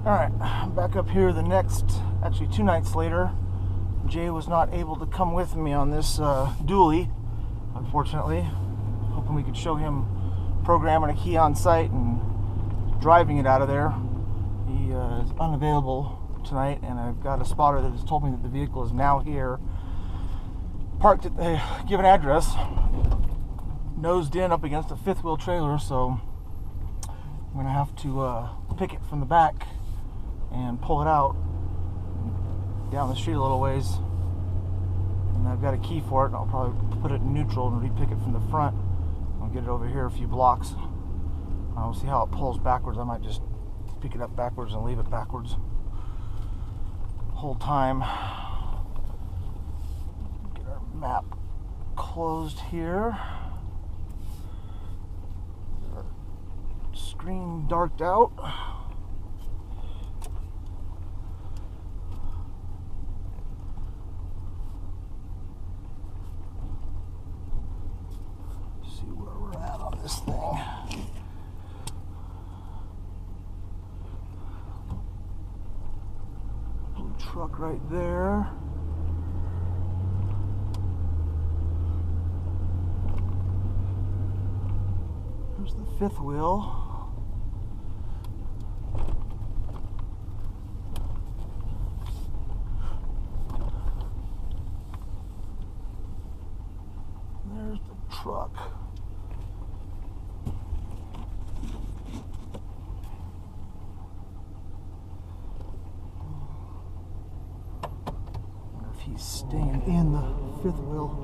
Alright, I'm back up here actually 2 nights later. Jay was not able to come with me on this dually, unfortunately. Hoping we could show him programming a key on site and driving it out of there. He is unavailable tonight, and I've got a spotter that has told me that the vehicle is now here, parked at a given address, nosed in up against a fifth wheel trailer, so I'm going to have to pick it from the back and pull it out down the street a little ways. And I've got a key for it, and I'll probably put it in neutral and repick it from the front. I'll get it over here a few blocks. We'll see how it pulls backwards. I might just pick it up backwards and leave it backwards the whole time. Get our map closed here. Get our screen darked out. See where we're at on this thing. Blue truck right there. There's the fifth wheel. There's the truck. Wonder if he's staying in the fifth wheel.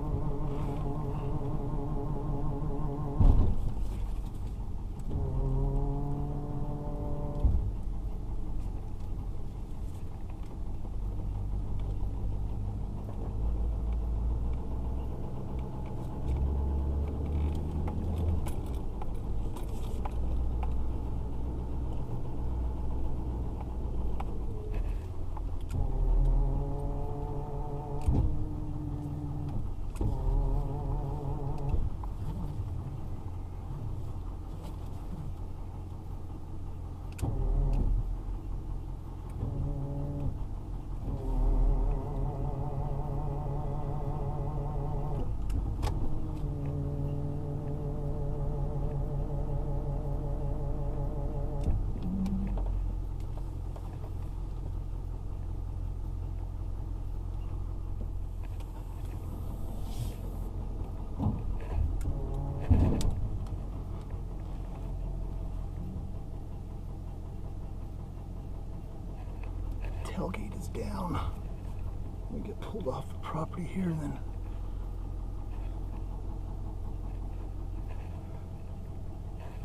Tailgate is down. We get pulled off the property here, then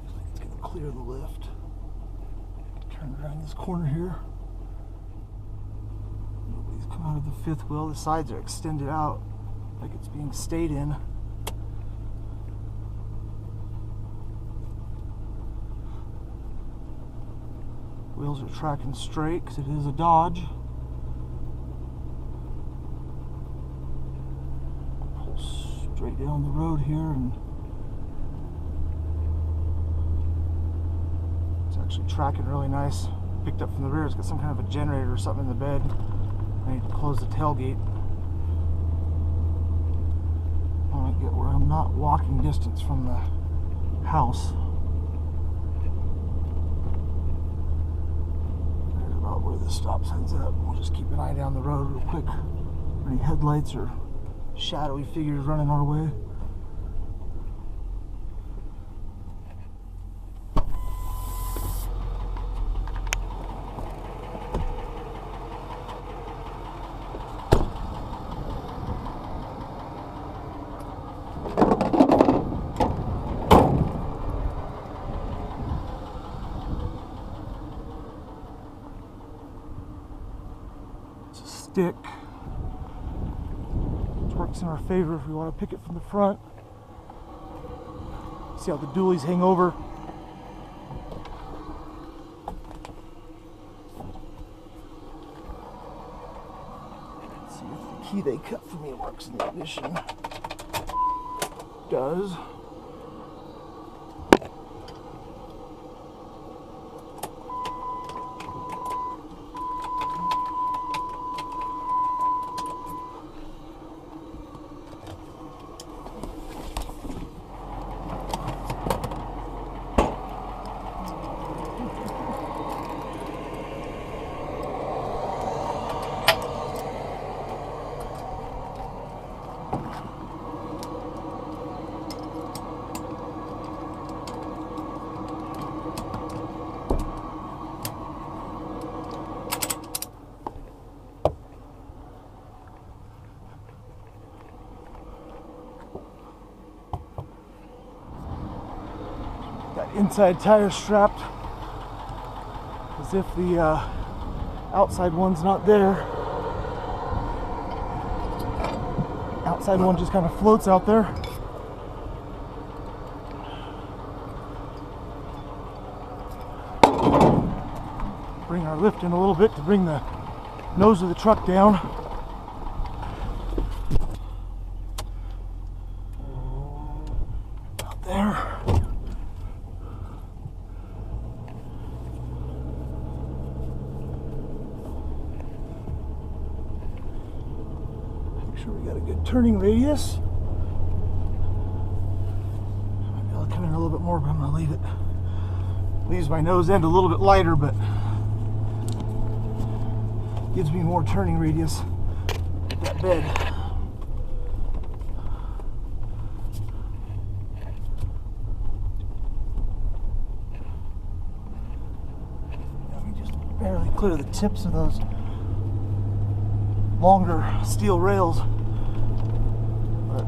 looks like it's gonna clear the lift. Turn around this corner here. Nobody's come out of the fifth wheel. The sides are extended out like it's being stayed in. Wheels are tracking straight because it is a Dodge. Pull straight down the road here, and it's actually tracking really nice. Picked up from the rear. It's got some kind of a generator or something in the bed. I need to close the tailgate. I want to get where I'm not walking distance from the house. Where the stop sign's at. We'll just keep an eye down the road real quick. Any headlights or shadowy figures running our way. Stick. Which works in our favor if we want to pick it from the front. See how the dualies hang over. Let's see if the key they cut for me works in the ignition. Does. inside tire strapped as if the outside one's not there. Outside one just kind of floats out there. Bring our lift in a little bit to bring the nose of the truck down. Out there. Make sure we got a good turning radius. Might be able to come in a little bit more, but I'm going to leave it. Leaves my nose end a little bit lighter, but gives me more turning radius at that bed. Let me just barely clear the tips of those longer steel rails. But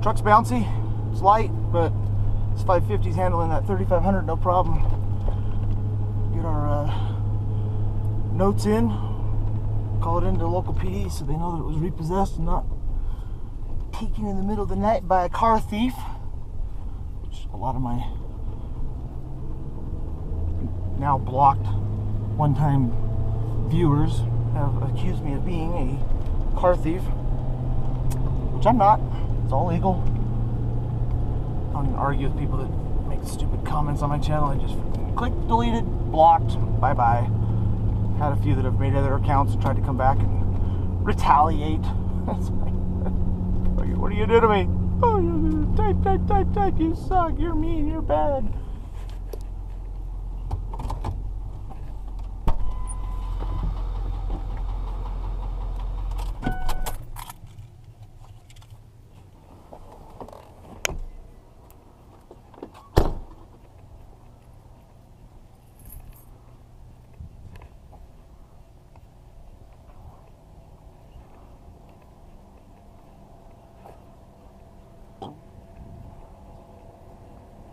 truck's bouncy, it's light, but this 550's handling that 3500 no problem. Get our notes in, call it into local PD so they know that it was repossessed and not taken in the middle of the night by a car thief, which a lot of my now blocked one-time viewers have accused me of being a car thief, which I'm not. It's all legal. I don't even argue with people that make stupid comments on my channel. I just click deleted, blocked, bye-bye. Had a few that have made other accounts and tried to come back and retaliate. It's like, what do you do to me? Oh, you type, you suck, you're mean, you're bad.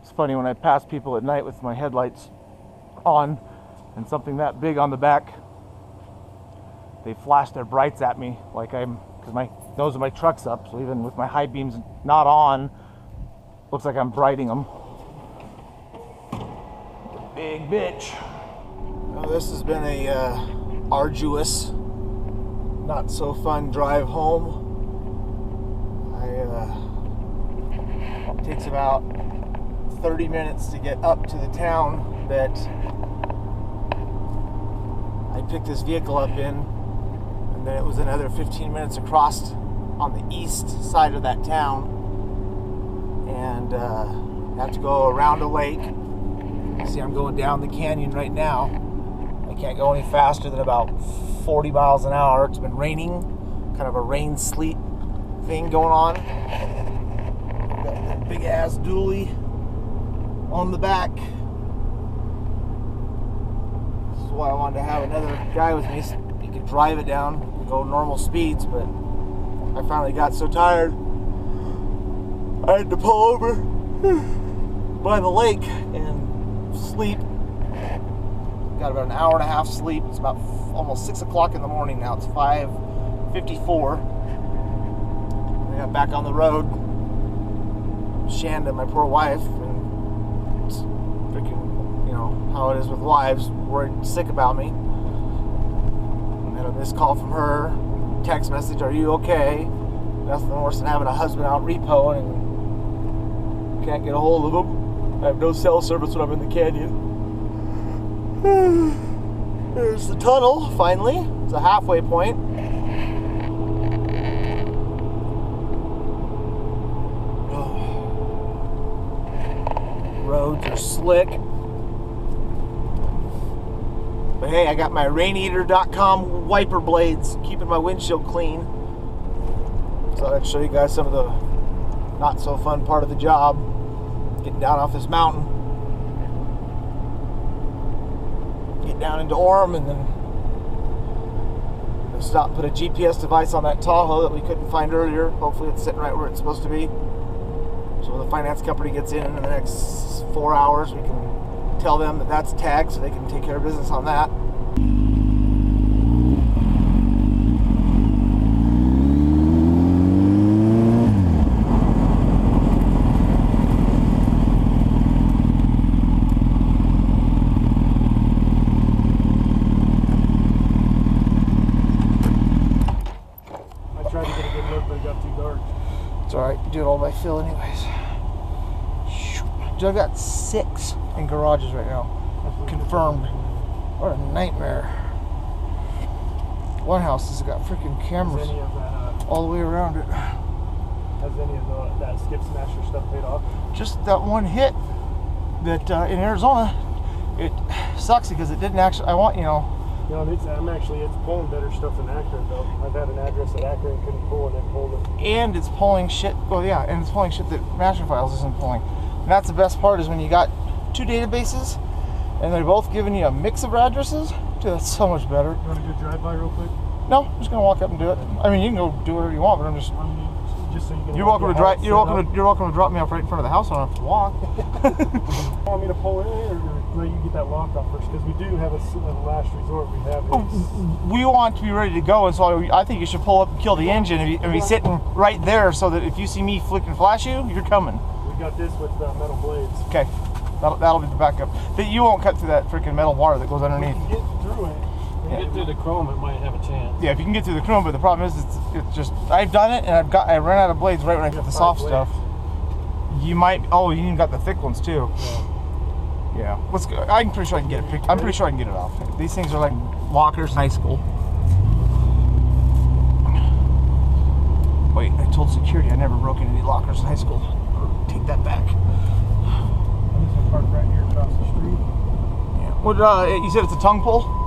It's funny when I pass people at night with my headlights on and something that big on the back, they flash their brights at me like because my nose of my truck's up, so even with my high beams not on, looks like I'm brighting them. Big bitch. Well, this has been a arduous, not so fun drive home. It takes about 30 minutes to get up to the town that I picked this vehicle up in, and then it was another 15 minutes across on the east side of that town, and I have to go around a lake. See, I'm going down the canyon right now. I can't go any faster than about 40 miles an hour. It's been raining, kind of a rain sleet thing going on. Got that big ass dually on the back. This is why I wanted to have another guy with me so he could drive it down and go normal speeds, but I finally got so tired I had to pull over by the lake and sleep. Got about an hour and a half sleep. It's about almost 6 o'clock in the morning now. It's 5:54. I got back on the road. Shanda, my poor wife, and it's freaking, you know, how it is with wives, worried sick about me. And then a missed call from her, text message, "Are you okay?" Nothing worse than having a husband out repoing and can't get a hold of him. I have no cell service when I'm in the canyon. There's the tunnel, finally. It's a halfway point. Oh. Roads are slick. But hey, I got my raineater.com wiper blades keeping my windshield clean. So I'd show you guys some of the not so fun part of the job. Getting down off this mountain. Get down into Orem and then stop and put a GPS device on that Tahoe that we couldn't find earlier. Hopefully it's sitting right where it's supposed to be. So when the finance company gets in the next 4 hours, we can tell them that that's tagged so they can take care of business on that. It's alright, you do it all by feel anyways. Dude, I've got 6 in garages right now. Confirmed. What a nightmare. One house has got freaking cameras all the way around it. Has any of that skip smasher stuff paid off? Just that one hit that in Arizona, it sucks because it didn't actually, You know, it's pulling better stuff than Akron though. I've had an address that Akron couldn't pull and it pulled it. And it's pulling shit, well yeah, and it's pulling shit that Master Files isn't pulling. And that's the best part, is when you got 2 databases and they're both giving you a mix of addresses. Dude, that's so much better. You want to go drive by real quick? No, I'm just gonna walk up and do it. I mean, you can go do whatever you want, but I'm just so you can. You're welcome to drive. You're welcome to drop me off right in front of the house. I don't have to walk. You want me to pull in, or let you get that locked off first? Because we do have a last resort. We have. We want to be ready to go, and so I think you should pull up and kill the engine and be sitting right there, so that if you see me flick and flash you, you're coming. We got this with metal blades. Okay, that'll be the backup. That you won't cut through that freaking metal wire that goes underneath. We can get through it. If you get through the chrome, it might have a chance. Yeah, if you can get through the chrome, but the problem is it's just, I've done it and I ran out of blades right when I hit the soft stuff. You might, you even got the thick ones too. Yeah. Let's go. I'm pretty sure I can get it. I'm pretty sure I can get it off. These things are like lockers in high school. Wait, I told security I never broke into any lockers in high school. Take that back. I'm just gonna park right here across the street. Yeah. What? You said it's a tongue pull?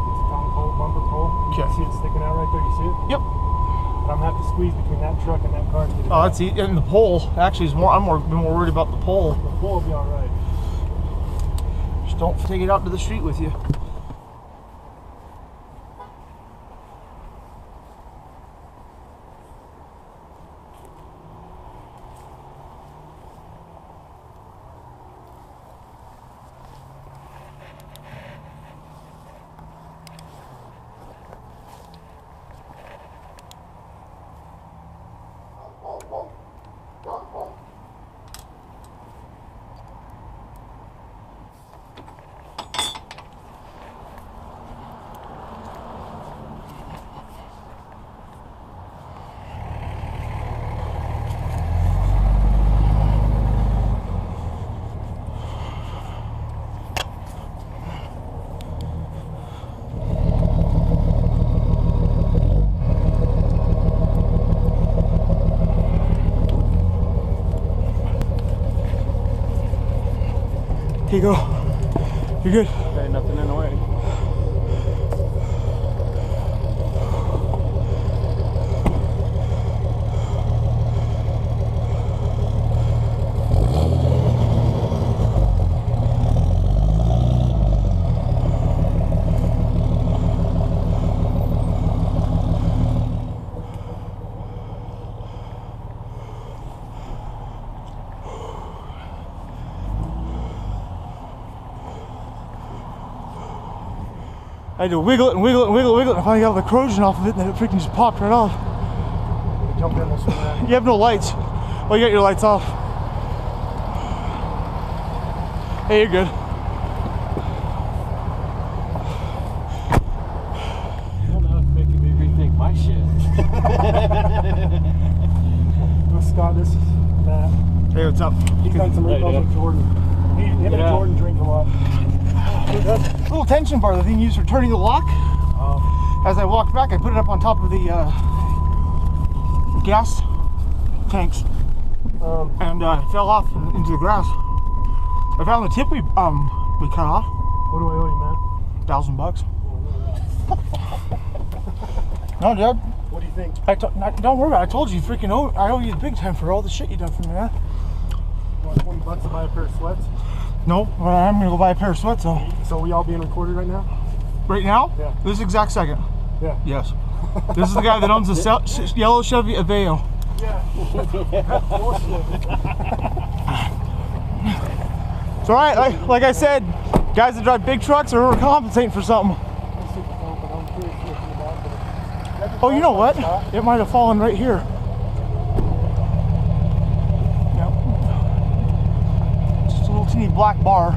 Bumper pole. You can see it sticking out right there. You see it? Yep. But I'm gonna have to squeeze between that truck and that car to get it out. That's easy. And the pole actually is more. I'm more worried about the pole. The pole will be all right. Just don't take it out to the street with you. Here you go. You're good. Okay, nothing in the way. I had to wiggle it and wiggle it and wiggle it and I finally got all the corrosion off of it, and then it freaking just popped right off. Jump in, we'll swing around. You have no lights. Well, you got your lights off. Hey, you're good. Well, now it's making me rethink my shit. Scott, this is Matt. Hey, what's up? He's got some recalls with Jordan. Him and Jordan drink a lot. Little tension bar that they use for turning the lock. As I walked back, I put it up on top of the gas tanks, and it fell off into the grass. I found the tip we cut off. What do I owe you, Matt? $1,000. No, Dad. What do you think? Don't worry about it. I told you, I owe you big time for all the shit you done for me, man. You want $20 to buy a pair of sweats? No, well, I'm gonna go buy a pair of sweats though. So we all being recorded right now? Right now? Yeah. This exact second. Yeah. Yes. This is the guy that owns the yellow Chevy Aveo. Yeah. It's alright, like I said, Guys that drive big trucks are overcompensating for something. Oh, you know what? It might have fallen right here. Yep. Just a little teeny black bar.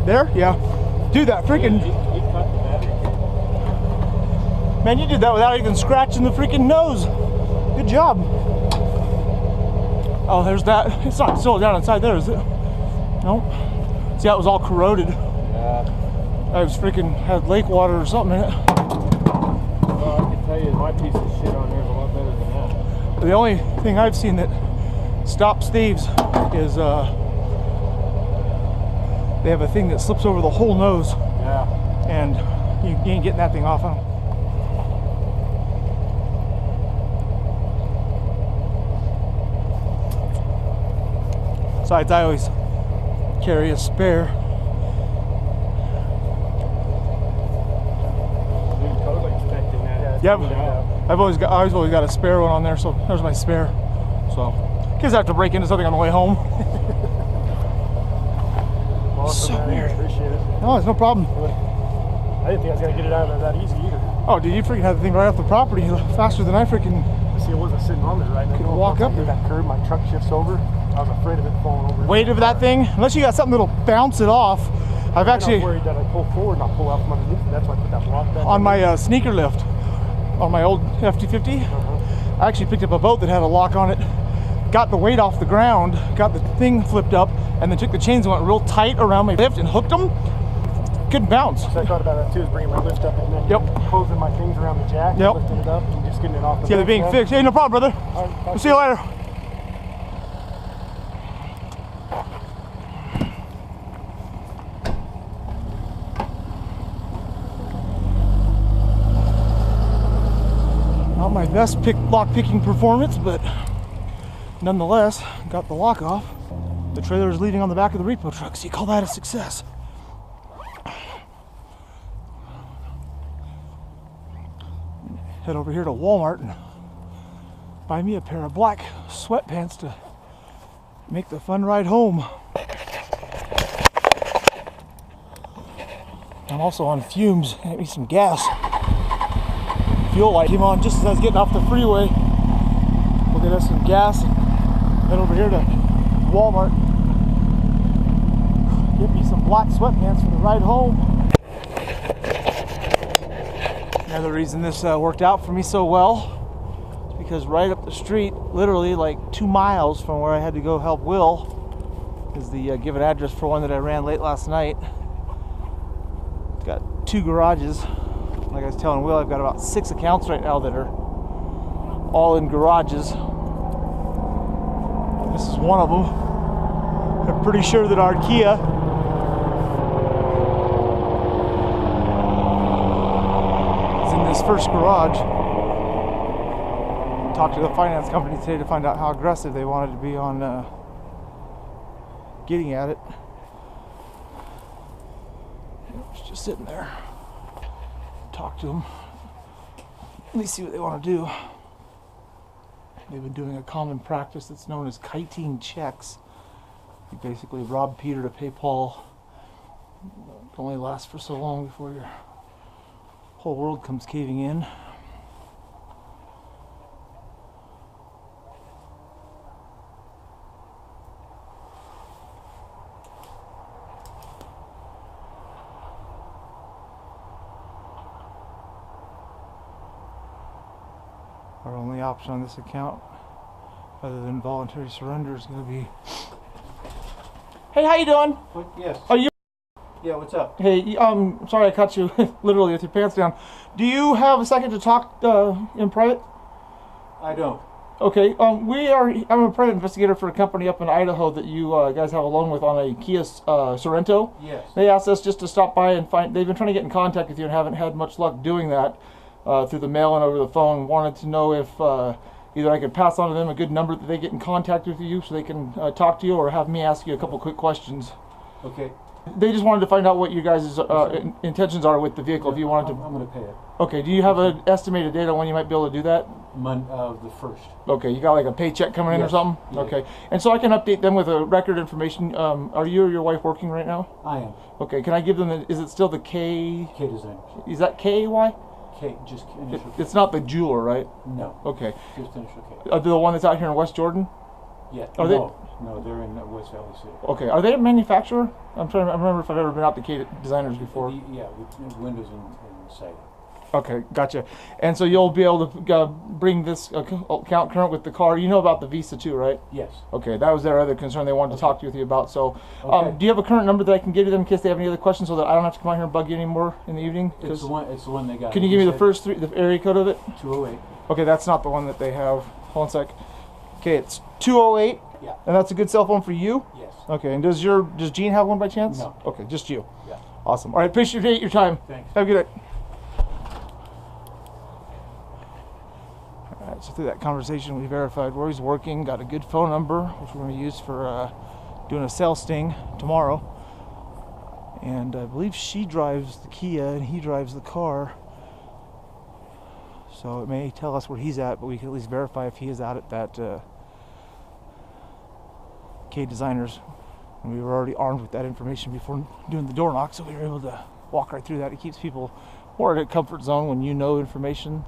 There? Yeah. Dude, that freaking... Man, you did that without even scratching the freaking nose. Good job. Oh, there's that. It's not still down inside there, is it? Nope. See, that was all corroded. Yeah. I was freaking had lake water or something in it. Well, I can tell you my piece of shit on there is a lot better than that. The only thing I've seen that stops thieves is they have a thing that slips over the whole nose. Yeah. And you ain't getting that thing off of them. Besides, I always carry a spare. Totally expecting that. Yeah, I've always got a spare one on there, so there's my spare. So, in case I have to break into something on the way home. Awesome, So man. weird. Appreciate it. No, it's no problem. I didn't think I was gonna get it out of there that easy either. Oh, dude, you freaking had the thing right off the property faster than I freaking. See, it wasn't sitting on there right now. Could walk up there. That curb, my truck shifts over. I was afraid of it falling over. Weight of that thing, unless you got something that'll bounce it off. I've actually. I'm worried that I pull forward and I'll pull out from underneath it. That's why I put that block back On my sneaker lift, on my old F-250, I actually picked up a boat that had a lock on it, got the weight off the ground, got the thing flipped up, and then took the chains and went real tight around my lift and hooked them. Couldn't bounce. So I thought about that too, is bringing my lift up and then closing my things around the jack, Yep. lifting it up and just getting it off the Yeah, they're being fixed. Hey, no problem, brother. All right, We'll see you later. Not my best lock picking performance, but nonetheless, got the lock off. The trailer is leaving on the back of the repo truck, so you call that a success. Head over here to Walmart and buy me a pair of black sweatpants to make the fun ride home. I'm also on fumes. Get me some gas. Fuel light came on just as I was getting off the freeway. We'll get us some gas and head over here to Walmart. Get me some black sweatpants for the ride home. Another reason this worked out for me so well is because right up the street, literally like 2 miles from where I had to go help Will, is the given address for one that I ran late last night. It's got 2 garages. Like I was telling Will, I've got about 6 accounts right now that are all in garages. This is one of them. I'm pretty sure that our Kia is in this first garage. Talked to the finance company today to find out how aggressive they wanted to be on getting at it. It's just sitting there. Talk to them. At least see what they want to do. They've been doing a common practice that's known as kiting checks. You basically rob Peter to pay Paul. It only lasts for so long before your whole world comes caving in. Our only option on this account, other than voluntary surrender, is going to be. Hey, how you doing? Yes. Are you? Yeah, what's up? Hey, sorry I caught you literally with your pants down. Do you have a second to talk in private? I don't. Okay. I'm a private investigator for a company up in Idaho that you guys have a loan with on a Kia Sorento. Yes. They asked us just to stop by and find. They've been trying to get in contact with you and haven't had much luck doing that. Through the mail and over the phone. Wanted to know if either I could pass on to them a good number that they get in contact with you so they can talk to you, or have me ask you a couple quick questions. Okay. They just wanted to find out what you guys' intentions are with the vehicle. If you wanted to. I'm going to pay it. Okay. Do you have an estimated date on when you might be able to do that? The 1st. Okay, you got like a paycheck coming in or Yes, something? yeah. Okay. And so I can update them with a record information. Are you or your wife working right now? I am. Okay, can I give them is it still the K? K Designers. Is that K-A-Y? K, just initial K. It's not the jeweler, right? No. Okay. Just initial K. Are they the one that's out here in West Jordan? Yeah. Are No, they're in West Valley City. Okay. Are they a manufacturer? I remember if I've ever been out to K Designers before. Yeah, with windows and siding. Okay, gotcha. And so you'll be able to bring this account current with the car. You know about the Visa too, right? Yes. Okay, that was their other concern they wanted to talk to you with you about. So, Okay. do you have a current number that I can give to them in case they have any other questions, so that I don't have to come out here and bug you anymore in the evening? It's the one they got. Can you give me the first three, the area code of it? 208. Okay, that's not the one that they have. Hold on a sec. Okay, it's 208. Yeah. And that's a good cell phone for you? Yes. Okay, and does Gene have one by chance? No. Okay, just you. Yeah. Awesome. All right, appreciate your time. Thanks. Have a good day. All right, so through that conversation, we verified where he's working, got a good phone number, which we're going to use for doing a sales sting tomorrow. And I believe she drives the Kia and he drives the car. So it may tell us where he's at, but we can at least verify if he is out at that K Designers. And we were already armed with that information before doing the door knock, so we were able to walk right through that. It keeps people more in a comfort zone when you know information.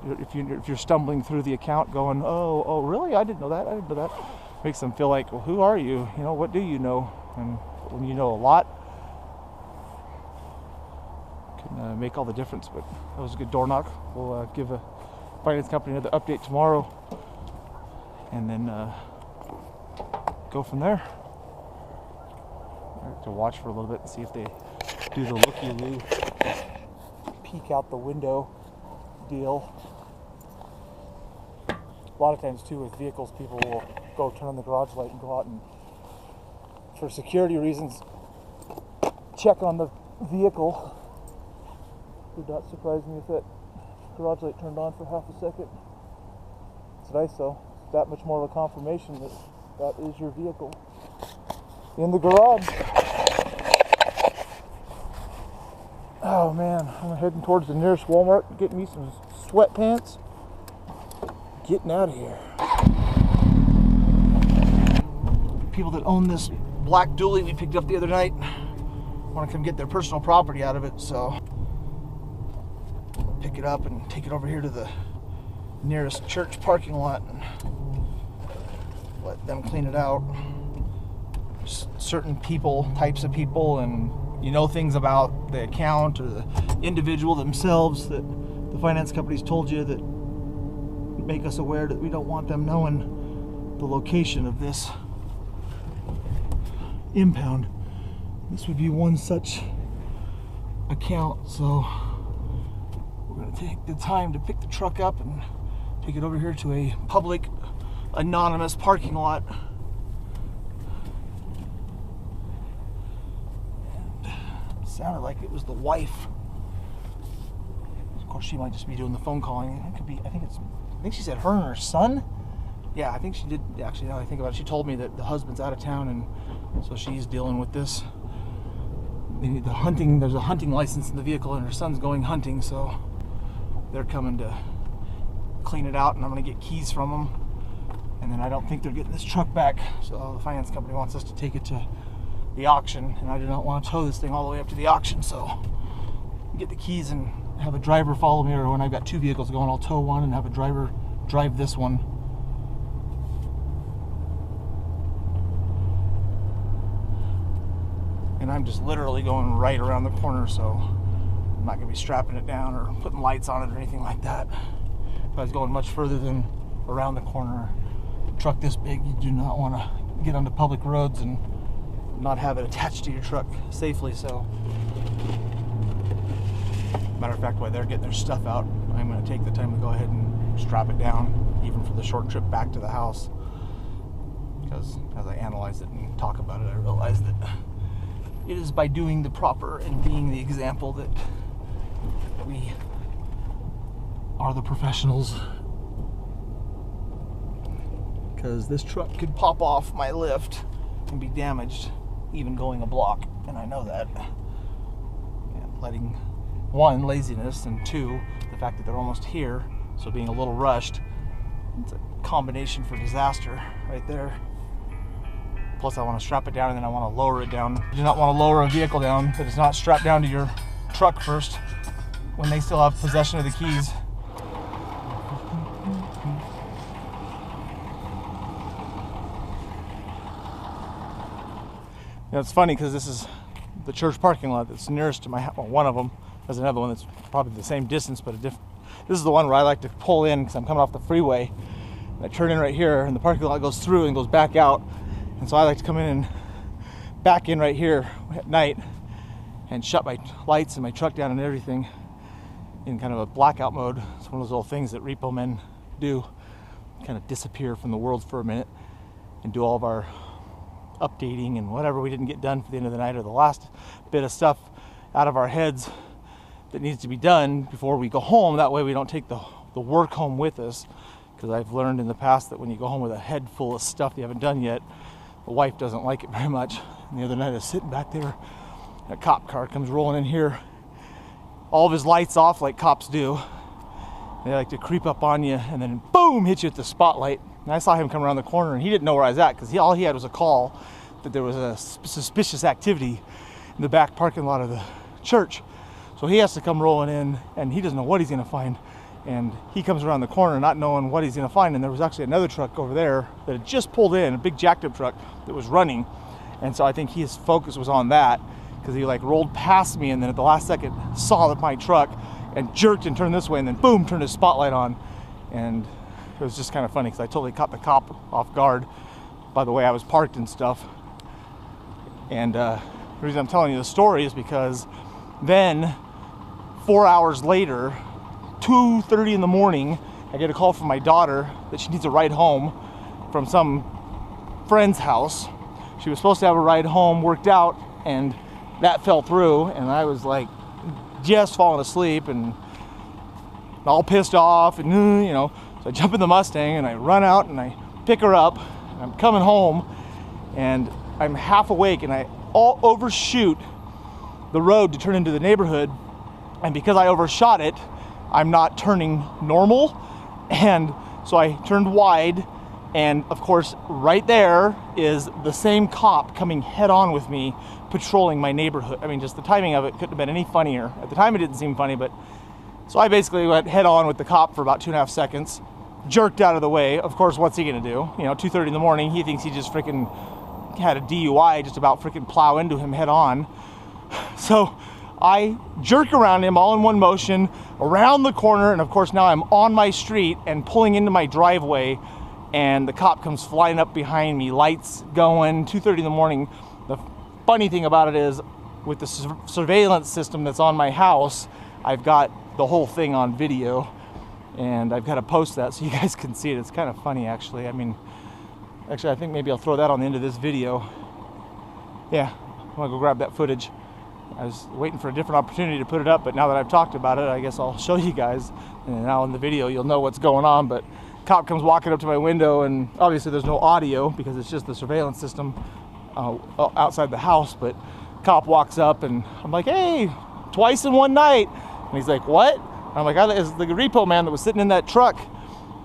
If you're stumbling through the account going, oh really, I didn't know that, makes them feel like, well, who are you, what do you know? And when you know a lot, can make all the difference. But that was a good door knock. We'll give a finance company another update tomorrow, and then go from there. I have to watch for a little bit and see if they do the looky-loo, peek out the window deal. A lot of times too with vehicles, people will go turn on the garage light and go out and, for security reasons, check on the vehicle. Would not surprise me if that garage light turned on for half a second. It's nice though. It's that much more of a confirmation that that is your vehicle in the garage. Oh man, I'm heading towards the nearest Walmart, getting me some sweatpants. Getting out of here. People that own this black dually we picked up the other night want to come get their personal property out of it, so pick it up and take it over here to the nearest church parking lot and let them clean it out. Certain people, types of people, and things about the account or the individual themselves that the finance companies told you that make us aware that we don't want them knowing the location of this impound. This would be one such account, so we're going to take the time to pick the truck up and take it over here to a public anonymous parking lot. And it sounded like it was the wife. Of course, she might just be doing the phone calling. It could be, I think she said her and her son. Yeah, I think she did. Actually, now that I think about it, she told me that the husband's out of town, and so she's dealing with this. There's a hunting license in the vehicle, and her son's going hunting, so they're coming to clean it out, and I'm going to get keys from them. And then I don't think they're getting this truck back, so the finance company wants us to take it to the auction, and I do not want to tow this thing all the way up to the auction, so get the keys and have a driver follow me, or when I've got two vehicles going, I'll tow one and have a driver drive this one. And I'm just literally going right around the corner, so I'm not going to be strapping it down or putting lights on it or anything like that. If I was going much further than around the corner, a truck this big, you do not want to get onto public roads and not have it attached to your truck safely, so matter of fact, while they're getting their stuff out, I'm going to take the time to go ahead and strap it down, even for the short trip back to the house. Because as I analyze it and talk about it, I realize that it is by doing the proper and being the example that we are the professionals. Because this truck could pop off my lift and be damaged, even going a block, and I know that. And letting, one, laziness, and two, the fact that they're almost here, So being a little rushed, it's a combination for disaster right there. Plus I want to strap it down and then I want to lower it down. You do not want to lower a vehicle down that is not strapped down to your truck first when they still have possession of the keys. You know, it's funny because this is the church parking lot that's nearest to my house. Well, one of them. There's another one that's probably the same distance, but a different. This is the one where I like to pull in because I'm coming off the freeway. And I turn in right here, and the parking lot goes through and goes back out. And so I like to come in and back in right here at night and shut my lights and my truck down and everything in kind of a blackout mode. It's one of those little things that repo men do, kind of disappear from the world for a minute and do all of our updating and whatever we didn't get done for the end of the night, or the last bit of stuff out of our heads that needs to be done before we go home. That way we don't take the work home with us, because I've learned in the past that when you go home with a head full of stuff you haven't done yet, the wife doesn't like it very much. And the other night I was sitting back there, a cop car comes rolling in here, all of his lights off like cops do. They like to creep up on you and then boom, hit you with the spotlight. And I saw him come around the corner and he didn't know where I was at, because all he had was a call that there was a suspicious activity in the back parking lot of the church. So he has to come rolling in and he doesn't know what he's gonna find. And he comes around the corner not knowing what he's gonna find. And there was actually another truck over there that had just pulled in, a big jacked up truck that was running. And so I think his focus was on that, because he like rolled past me and then at the last second saw that my truck and jerked and turned this way and then boom, turned his spotlight on. And it was just kind of funny because I totally caught the cop off guard by the way I was parked and stuff. And the reason I'm telling you the story is because then 4 hours later, 2:30 in the morning, I get a call from my daughter that she needs a ride home from some friend's house. She was supposed to have a ride home worked out and that fell through, and I was like just falling asleep and all pissed off, and you know, so I jump in the Mustang and I run out and I pick her up and I'm coming home and I'm half awake and I overshoot the road to turn into the neighborhood, and because I overshot it, I'm not turning normal, and so I turned wide, and of course right there is the same cop coming head on with me patrolling my neighborhood. I mean, just the timing of it couldn't have been any funnier. At the time it didn't seem funny, but so I basically went head on with the cop for about 2.5 seconds, jerked out of the way. Of course, what's he gonna do? You know, 2:30 in the morning, he thinks he just freaking had a DUI, just about freaking plow into him head on. So I jerk around him all in one motion around the corner, and of course now I'm on my street and pulling into my driveway, and the cop comes flying up behind me, lights going, 2:30 in the morning. The funny thing about it is, with the surveillance system that's on my house, I've got the whole thing on video, and I've got to post that so you guys can see it. It's kind of funny, actually. I mean, actually I think maybe I'll throw that on the end of this video. Yeah, I'm gonna go grab that footage. I was waiting for a different opportunity to put it up, but now that I've talked about it, I guess I'll show you guys. And now in the video, you'll know what's going on. But cop comes walking up to my window, and obviously there's no audio because it's just the surveillance system outside the house. But cop walks up, and I'm like, "Hey, twice in one night." And he's like, "What?" And I'm like, "It's the repo man that was sitting in that truck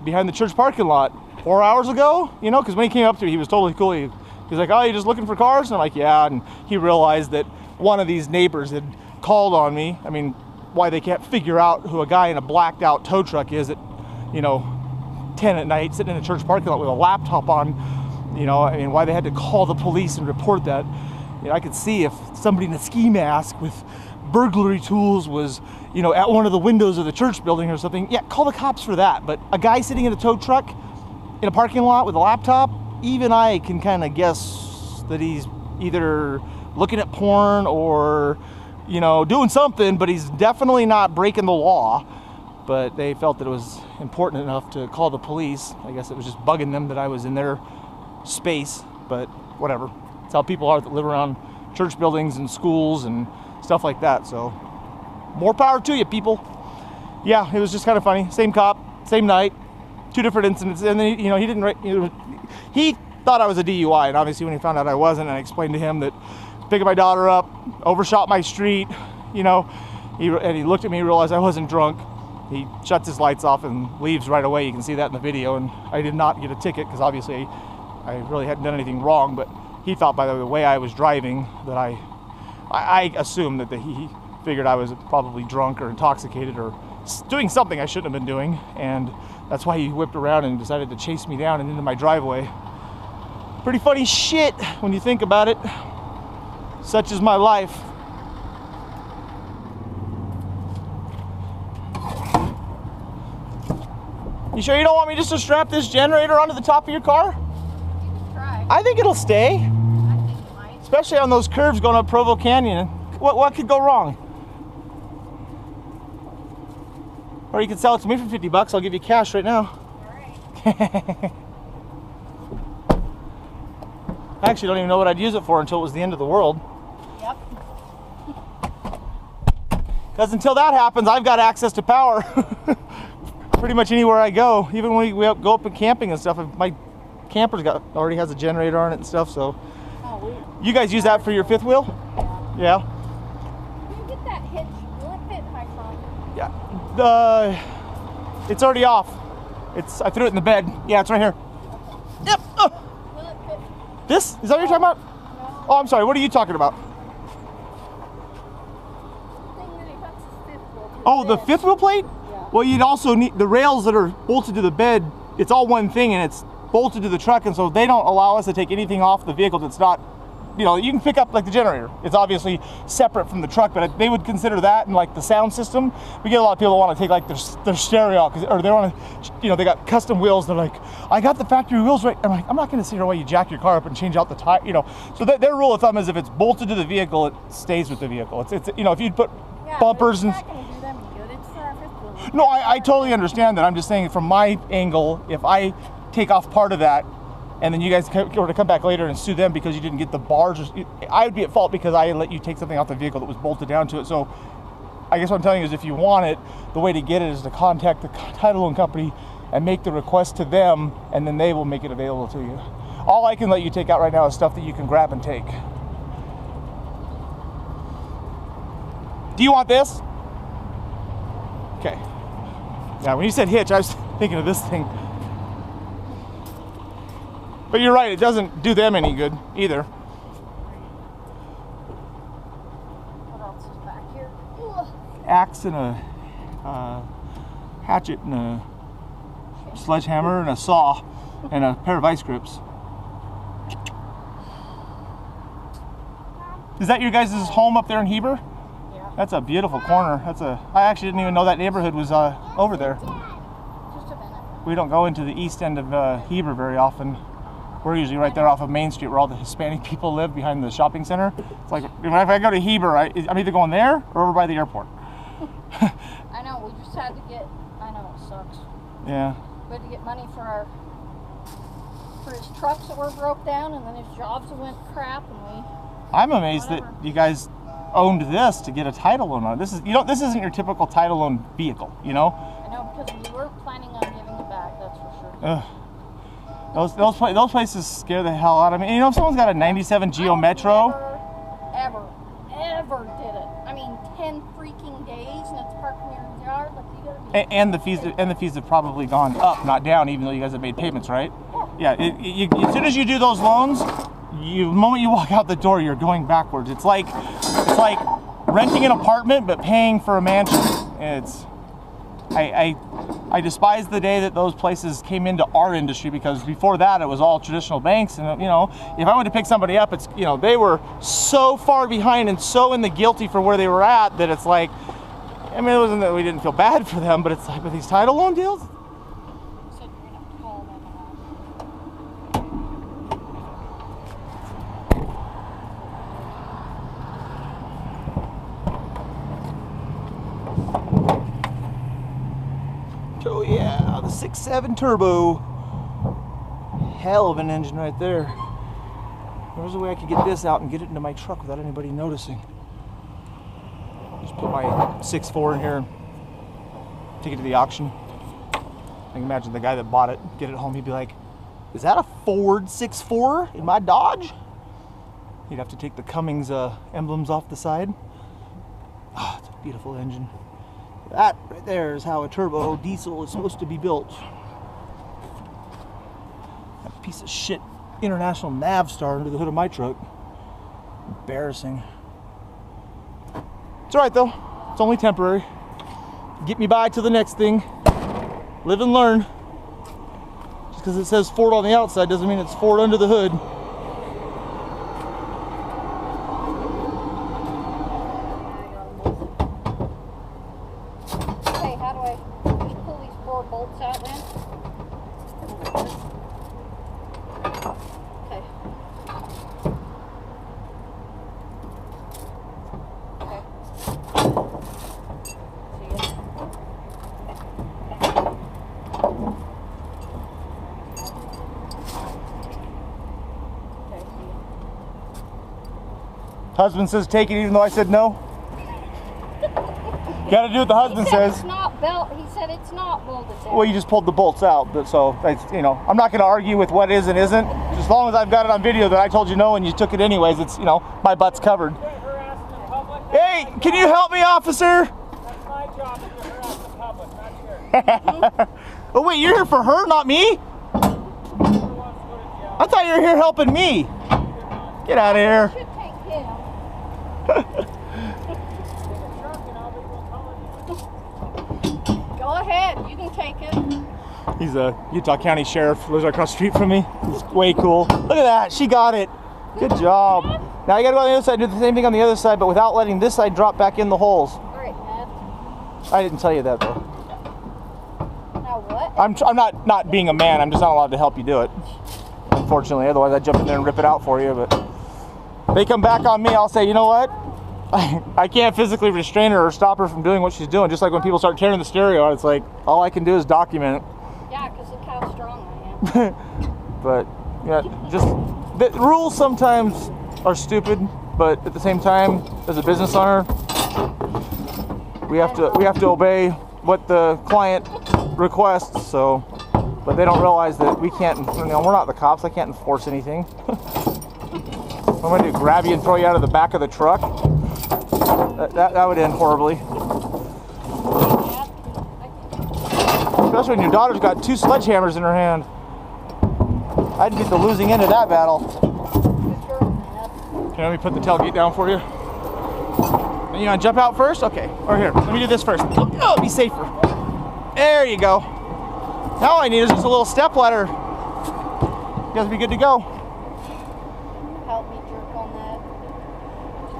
behind the church parking lot 4 hours ago." You know, because when he came up to me, he was totally cool. He's like, "Oh, you just looking for cars?" And I'm like, "Yeah." And he realized that one of these neighbors had called on me. I mean, why they can't figure out who a guy in a blacked out tow truck is at, you know, 10 at night sitting in a church parking lot with a laptop on, you know, I mean, why they had to call the police and report that. You know, I could see if somebody in a ski mask with burglary tools was, you know, at one of the windows of the church building or something, yeah, call the cops for that. But a guy sitting in a tow truck in a parking lot with a laptop, even I can kind of guess that he's either looking at porn or, you know, doing something, but he's definitely not breaking the law. But they felt that it was important enough to call the police. I guess it was just bugging them that I was in their space, but whatever. It's how people are that live around church buildings and schools and stuff like that. So more power to you, people. Yeah, it was just kind of funny. Same cop, same night, 2 different incidents. And then, you know, he didn't, you know, he thought I was a DUI, and obviously when he found out I wasn't, and I explained to him that picking my daughter up, overshot my street, you know, he looked at me, realized I wasn't drunk, He shuts his lights off and leaves right away. You can see that in the video. And I did not get a ticket because obviously I really hadn't done anything wrong. But he thought by the way I was driving that I assumed that he figured I was probably drunk or intoxicated or doing something I shouldn't have been doing. And that's why he whipped around and decided to chase me down and into my driveway. Pretty funny shit when you think about it. Such is my life. You sure you don't want me just to strap this generator onto the top of your car? You can try. I think it'll stay. I think it might. Especially on those curves going up Provo Canyon. What could go wrong? Or you could sell it to me for 50 bucks. I'll give you cash right now. Alright. I actually don't even know what I'd use it for until it was the end of the world. Yep. Because until that happens, I've got access to power. Pretty much anywhere I go. Even when we go up and camping and stuff, my camper's already has a generator on it and stuff. So, you guys use that for your fifth wheel? Yeah. Can you get that hitch? Will it fit high front? Yeah. It's already off. I threw it in the bed. Yeah, it's right here. Yep. Will it fit? This? Is that what you're talking about? No. Oh, I'm sorry. What are you talking about? The thing that he puts his fifth wheel to Oh, the bed. fifth wheel plate? Yeah. Well, you'd also need the rails that are bolted to the bed. It's all one thing and it's bolted to the truck, and so they don't allow us to take anything off the vehicle that's not, you know, you can pick up like the generator. It's obviously separate from the truck, but they would consider that, and like the sound system. We get a lot of people that want to take like their stereo, or they want to, you know, they got custom wheels. They're like, I got the factory wheels right. I'm like, I'm not going to sit here while you jack your car up and change out the tire, you know. So their rule of thumb is if it's bolted to the vehicle, it stays with the vehicle. It's you know, if you'd put bumpers and. It's not going to do them any good. It's our fifth wheel. No, I totally understand that. I'm just saying from my angle, if I take off part of that and then you guys were to come back later and sue them because you didn't get the bars, I would be at fault because I let you take something off the vehicle that was bolted down to it. So I guess what I'm telling you is if you want it, the way to get it is to contact the title loan company and make the request to them, and then they will make it available to you. All I can let you take out right now is stuff that you can grab and take. Do you want this? Okay. Yeah, when you said hitch, I was thinking of this thing. But you're right, it doesn't do them any good either. What else is back here? Axe and a hatchet and a sledgehammer and a saw and a pair of vice grips. Is that your guys' home up there in Heber? Yeah. That's a beautiful corner. I actually didn't even know that neighborhood was over there. Just a minute. We don't go into the east end of Heber very often. We're usually right there off of Main Street where all the Hispanic people live behind the shopping center. It's like, if I go to Heber, I'm either going there or over by the airport. I know, we just had to get, I know it sucks. Yeah. We had to get money for his trucks that were broke down, and then his jobs that went crap, and I'm amazed that you guys owned this to get a title loan on it. This isn't your typical title loan vehicle, you know? I know, because we weren't planning on giving it back, that's for sure. Ugh. Those places scare the hell out of me. You know, if someone's got a 97 Geo Metro. Ever did it. I mean, 10 freaking days and it's parked in your yard. Like, you gotta be. And the fees have probably gone up, not down, even though you guys have made payments, right? Yeah. As soon as you do those loans, the moment you walk out the door, you're going backwards. It's like renting an apartment but paying for a mansion. I despise the day that those places came into our industry, because before that it was all traditional banks, and you know, if I went to pick somebody up, it's, you know, they were so far behind and so in the guilty for where they were at that it's like, I mean, it wasn't that we didn't feel bad for them, but it's like with these title loan deals. You said you're gonna have to call them Oh yeah, the 6.7 turbo. Hell of an engine right there. There's a way I could get this out and get it into my truck without anybody noticing. Just put my 6.4 in here and take it to the auction. I can imagine the guy that bought it, get it home, he'd be like, is that a Ford 6.4 in my Dodge? He'd have to take the Cummins emblems off the side. Oh, it's a beautiful engine. That right there is how a turbo diesel is supposed to be built. That piece of shit International Navstar under the hood of my truck. Embarrassing. It's alright though. It's only temporary. Get me by to the next thing. Live and learn. Just because it says Ford on the outside doesn't mean it's Ford under the hood. Okay, how do I just pull these 4 bolts out then? Okay. Okay. Husband says take it even though I said no. Gotta do what the husband says. It's not he said it's not bolted down. Well, you just pulled the bolts out, but so it's, you know, I'm not gonna argue with what is and isn't. As long as I've got it on video that I told you no and you took it anyways, it's, you know, my butt's covered. Hey, can you help me, officer? That's my job to harass the public, not yours. Oh wait, you're here for her, not me? I thought you were here helping me. Get out of here. Should take him. Go ahead, you can take it. He's a Utah County Sheriff, lives right across the street from me. He's way cool. Look at that, she got it. Good job. Now you gotta go on the other side, do the same thing on the other side, but without letting this side drop back in the holes. All right, Ned. I didn't tell you that though. Now what? I'm not being a man, I'm just not allowed to help you do it. Unfortunately, otherwise I'd jump in there and rip it out for you, but if they come back on me, I'll say, you know what? I can't physically restrain her or stop her from doing what she's doing. Just like when people start tearing the stereo out, it's like, all I can do is document it. Yeah, because look how strong I am. But, yeah, just, the rules sometimes are stupid, but at the same time, as a business owner, we have to obey what the client requests, so, but they don't realize that we can't, you know, we're not the cops, I can't enforce anything. What am I gonna do, grab you and throw you out of the back of the truck? That would end horribly. Especially when your daughter's got 2 sledgehammers in her hand. I'd get the losing end of that battle. Can let me put the tailgate down for you? And you wanna jump out first? Okay, or here, let me do this first. Oh, it'll be safer. There you go. Now all I need is just a little step ladder. You guys will be good to go. Help me jerk on that.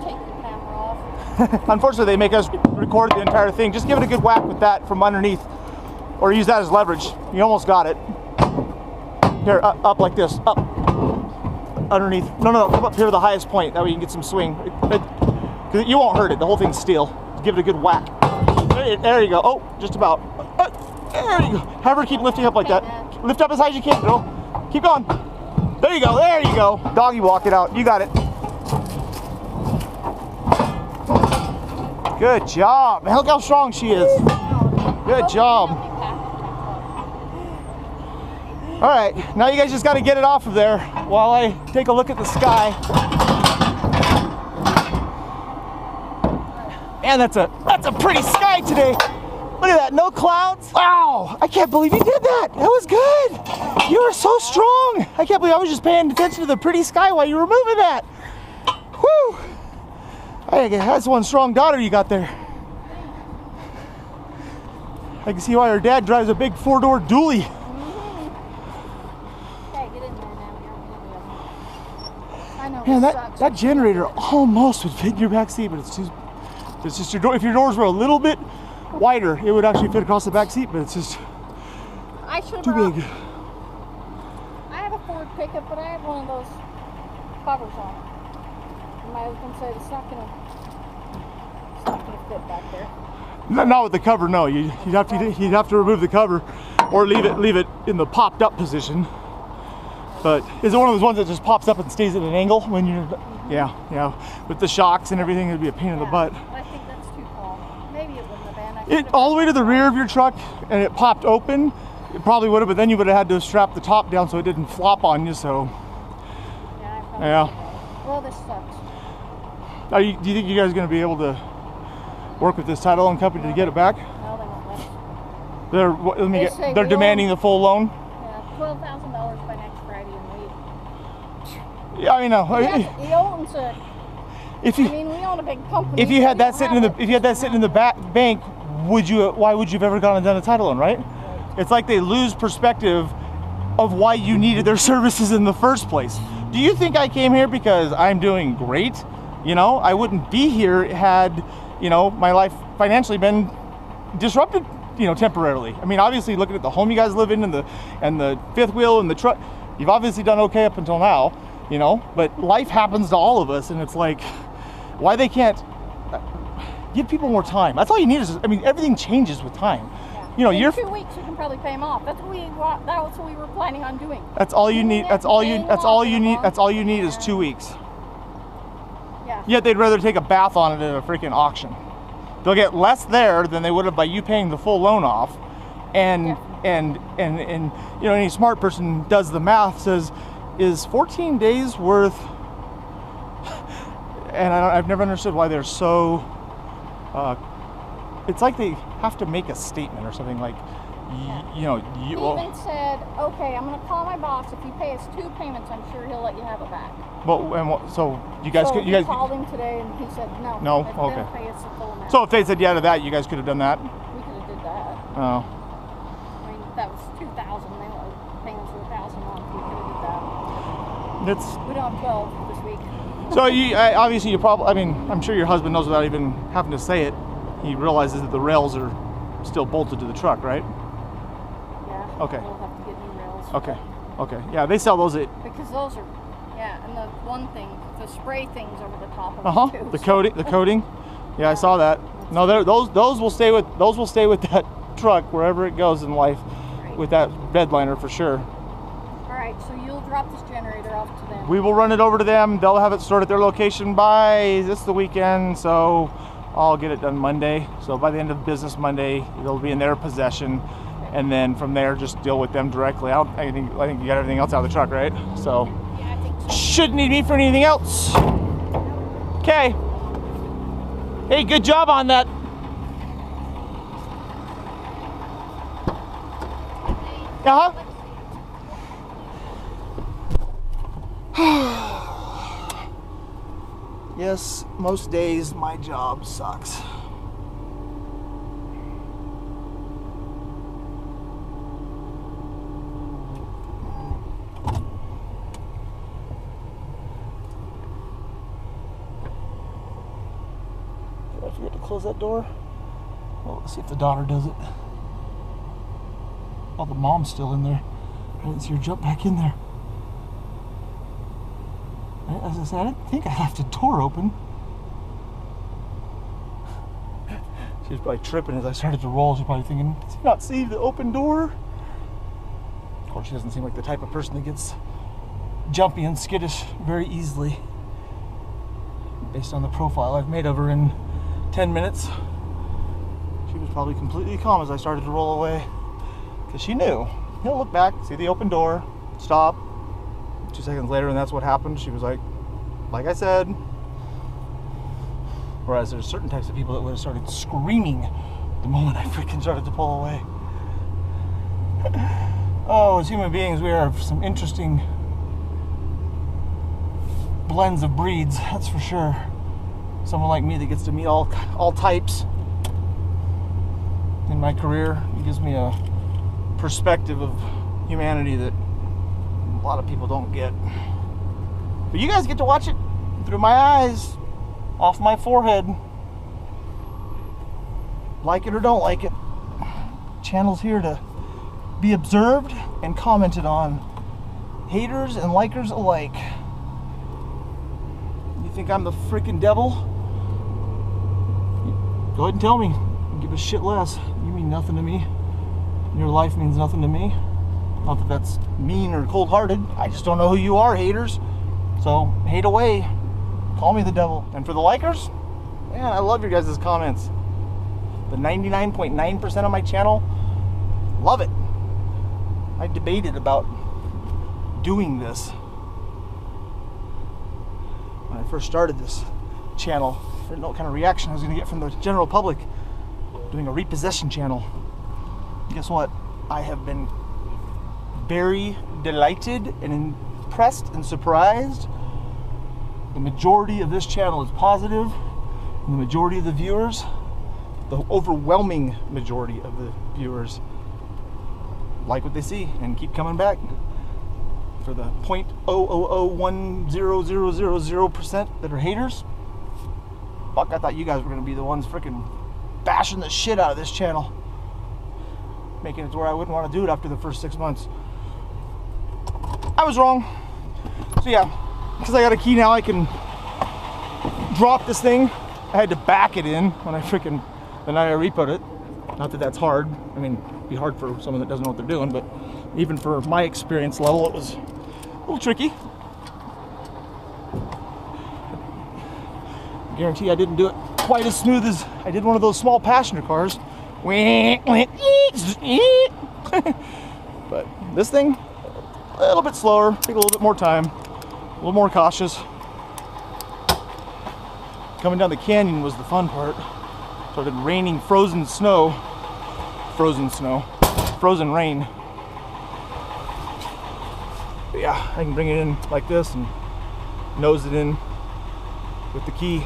Take the camera off. Unfortunately, they make us record the entire thing. Just give it a good whack with that from underneath, or use that as leverage. You almost got it. Here, up like this, up, underneath. No, come up here to the highest point. That way you can get some swing. You won't hurt it. The whole thing's steel. Just give it a good whack. There you go. Oh, just about. There you go. Have her keep lifting up like that. Lift up as high as you can, girl. Keep going. There you go. There you go. Doggy walk it out. You got it. Good job. Look how strong she is. Good job. All right, now you guys just got to get it off of there while I take a look at the sky. Man, that's a pretty sky today. Look at that, no clouds. Wow, I can't believe you did that. That was good. You were so strong. I can't believe I was just paying attention to the pretty sky while you were moving that. Whew. That's one strong daughter you got there. I can see why her dad drives a big 4-door dually. Man, that generator almost would fit in your back seat, but it's just your door. If your doors were a little bit wider, it would actually fit across the back seat, but it's just too big. I have a Ford pickup, but I have one of those covers on. And my husband said it's not gonna fit back there. Not with the cover, no. You'd have to remove the cover, or leave it in the popped up position. But is it one of those ones that just pops up and stays at an angle when you're? Yeah. With the shocks and everything, it'd be a pain in the butt. I think that's too tall. Maybe it wouldn't have been. All the way to the rear of your truck, and it popped open. It probably would have, but then you would have had to strap the top down so it didn't flop on you. So. Yeah. Well, this sucks. Do you think you guys are going to be able to work with this title and company to get it back? No, They're They say they're we demanding own- the full loan. Yeah, $12,000 by next Friday, and Yeah, I know. he owns it. If I you mean, we own a big company. if you so had we that don't sitting in the have it. if you had that sitting in the bank, why would you have ever gone and done a title loan, right? It's like they lose perspective of why you needed their services in the first place. Do you think I came here because I'm doing great? You know, I wouldn't be here had, you know, my life financially been disrupted, you know, temporarily. I mean, obviously looking at the home you guys live in and the fifth wheel and the truck, you've obviously done okay up until now, you know, but life happens to all of us, and it's like, why they can't give people more time. That's all you need is, I mean, everything changes with time. Yeah. You know, in 2 weeks you can probably pay them off. That's what we were planning on doing. That's all you need. That's all you need is 2 weeks. Yeah. Yet they'd rather take a bath on it at a freaking auction. They'll get less there than they would have by you paying the full loan off. And you know, any smart person does the math, says, is 14 days worth, and I've never understood why they're so, it's like they have to make a statement or something like, you know, He even said, okay, I'm going to call my boss. If you pay us 2 payments, I'm sure he'll let you have it back. So you guys So could, we called him today, and he said no. No? If Okay. they'll pay us the full amount. So if they said yeah to that, you guys could have done that? We could have did that. Oh. I mean, that was $2,000. Payments were $1,000 a month. We could have did that. We don't have 12 this week. So obviously you probably, I mean, I'm sure your husband knows without even having to say it. He realizes that the rails are still bolted to the truck, right? Yeah. Okay. We'll have to get new rails. Okay. Okay. Yeah, they sell those at. Because those are, yeah, and the one thing, the spray things over the top of it too. The coating. The coating. Yeah, I saw that. No, those will stay with that truck wherever it goes in life, Right. with that bed liner for sure. All right, so you'll drop this generator off to them. We will run it over to them. They'll have it stored at their location by the weekend, so I'll get it done Monday. So by the end of business Monday, it'll be in their possession, and then from there, just deal with them directly. I think you got everything else out of the truck, right? So Yeah, I think so. shouldn't need me for anything else. Okay. Hey, good job on that. Uh-huh. Yes, most days my job sucks. Did I forget to close that door? Well, let's see if the daughter does it. Oh, the mom's still in there. I didn't see her jump back in there. As I said, I didn't think I left the door open. She was probably tripping as I started to roll. She's probably thinking, does he not see the open door? Of course, she doesn't seem like the type of person that gets jumpy and skittish very easily. Based on the profile I've made of her in 10 minutes, she was probably completely calm as I started to roll away. Because she knew. He'll look back, see the open door, stop. 2 seconds later, and that's what happened. She was like I said. Whereas there's certain types of people that would have started screaming the moment I freaking started to pull away. Oh, as human beings, we are some interesting blends of breeds, that's for sure. Someone like me that gets to meet all types in my career, it gives me a perspective of humanity that a lot of people don't get. But you guys get to watch it through my eyes, off my forehead. Like it or don't like it. Channel's here to be observed and commented on. Haters and likers alike. You think I'm the freaking devil? Go ahead and tell me. Give a shit less. You mean nothing to me. Your life means nothing to me. Not that that's mean or cold-hearted. I just don't know who you are, haters. So, hate away. Call me the devil. And for the likers, man, I love your guys' comments. The 99.9% of my channel, love it. I debated about doing this. When I first started this channel, I didn't know what kind of reaction I was going to get from the general public. Doing a repossession channel. guess what? I have been very delighted and impressed and surprised. The majority of this channel is positive, and the majority of the viewers, the overwhelming majority of the viewers, like what they see and keep coming back. For the 0.0001000% that are haters, fuck, I thought you guys were gonna be the ones freaking bashing the shit out of this channel, making it to where I wouldn't want to do it after the first 6 months. I was wrong. So yeah, because I got a key now, I can drop this thing. I had to back it in when I freaking, the night I repoed it. Not that that's hard. I mean, it'd be hard for someone that doesn't know what they're doing, but even for my experience level, it was a little tricky. I guarantee I didn't do it quite as smooth as I did one of those small passenger cars. But this thing, a little bit slower, take a little bit more time, a little more cautious. Coming down the canyon was the fun part. Started raining frozen rain. But yeah, I can bring it in like this and nose it in with the key.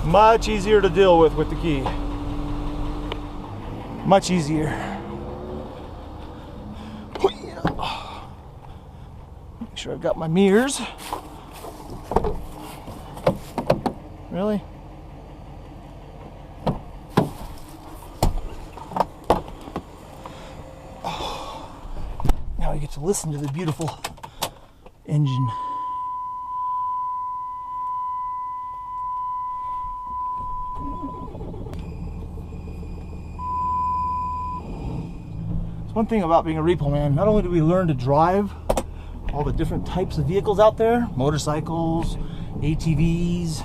Much easier to deal with the key. Much easier. Make sure I've got my mirrors. Really? Oh. Now we get to listen to the beautiful engine. One thing about being a repo man, not only do we learn to drive all the different types of vehicles out there, motorcycles, ATVs,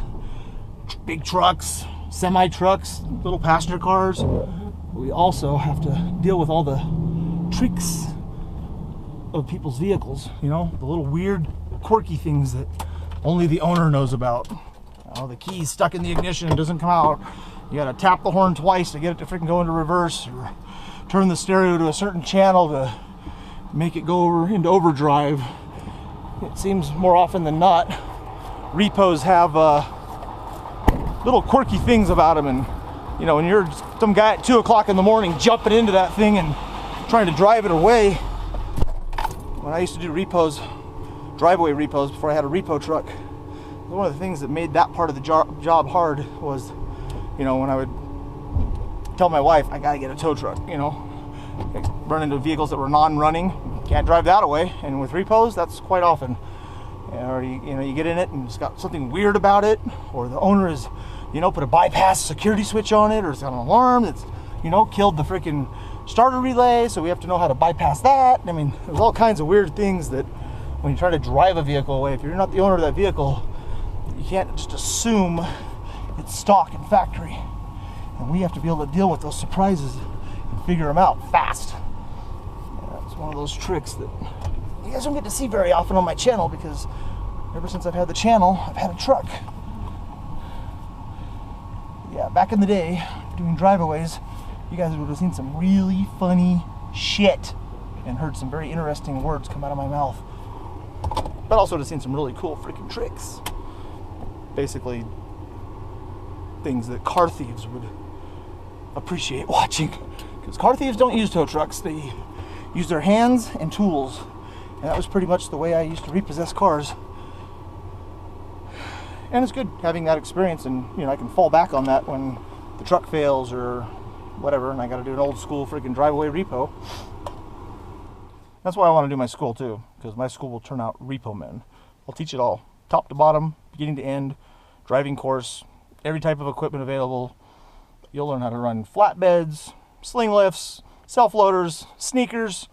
big trucks, semi-trucks, little passenger cars, we also have to deal with all the tricks of people's vehicles, you know, the little weird, quirky things that only the owner knows about. The key's stuck in the ignition and doesn't come out. You gotta tap the horn twice to get it to freaking go into reverse, or turn the stereo to a certain channel to make it go into overdrive. It seems more often than not, repos have little quirky things about them, and you know, when you're some guy at 2 o'clock in the morning jumping into that thing and trying to drive it away. When I used to do repos, driveway repos, before I had a repo truck, one of the things that made that part of the job hard was, you know, when I would tell my wife, I gotta get a tow truck, you know, run into vehicles that were non-running, can't drive that away. And with repos, that's quite often. Or you get in it and it's got something weird about it, or the owner is, you know, put a bypass security switch on it, or it's got an alarm that's, you know, killed the freaking starter relay, so we have to know how to bypass that. I mean, there's all kinds of weird things that when you try to drive a vehicle away, if you're not the owner of that vehicle, you can't just assume it's stock and factory. And we have to be able to deal with those surprises and figure them out fast. It's one of those tricks that you guys don't get to see very often on my channel, because ever since I've had the channel, I've had a truck. Yeah, back in the day, doing driveaways, you guys would have seen some really funny shit and heard some very interesting words come out of my mouth. But also would have seen some really cool freaking tricks. Basically, things that car thieves would appreciate watching. Because car thieves don't use tow trucks, they use their hands and tools. And that was pretty much the way I used to repossess cars. And it's good having that experience, and you know, I can fall back on that when the truck fails or whatever, and I got to do an old school freaking driveway repo. That's why I want to do my school too, because my school will turn out repo men. I'll teach it all, top to bottom, beginning to end, driving course, every type of equipment available. You'll learn how to run flatbeds, sling lifts, self-loaders, sneakers,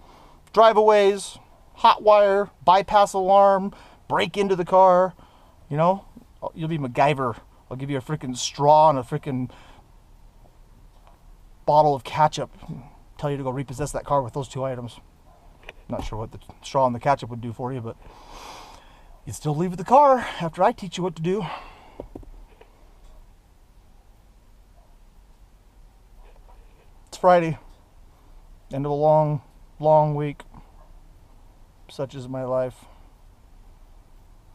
driveaways, hot wire, bypass alarm, break into the car. You know, you'll be MacGyver. I'll give you a freaking straw and a freaking bottle of ketchup. Tell you to go repossess that car with those two items. Not sure what the straw and the ketchup would do for you, but you'd still leave the car after I teach you what to do. Friday. End of a long, long week. Such is my life.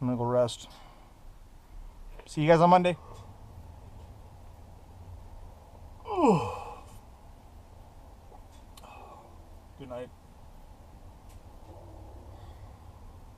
I'm gonna go rest. See you guys on Monday. Good night.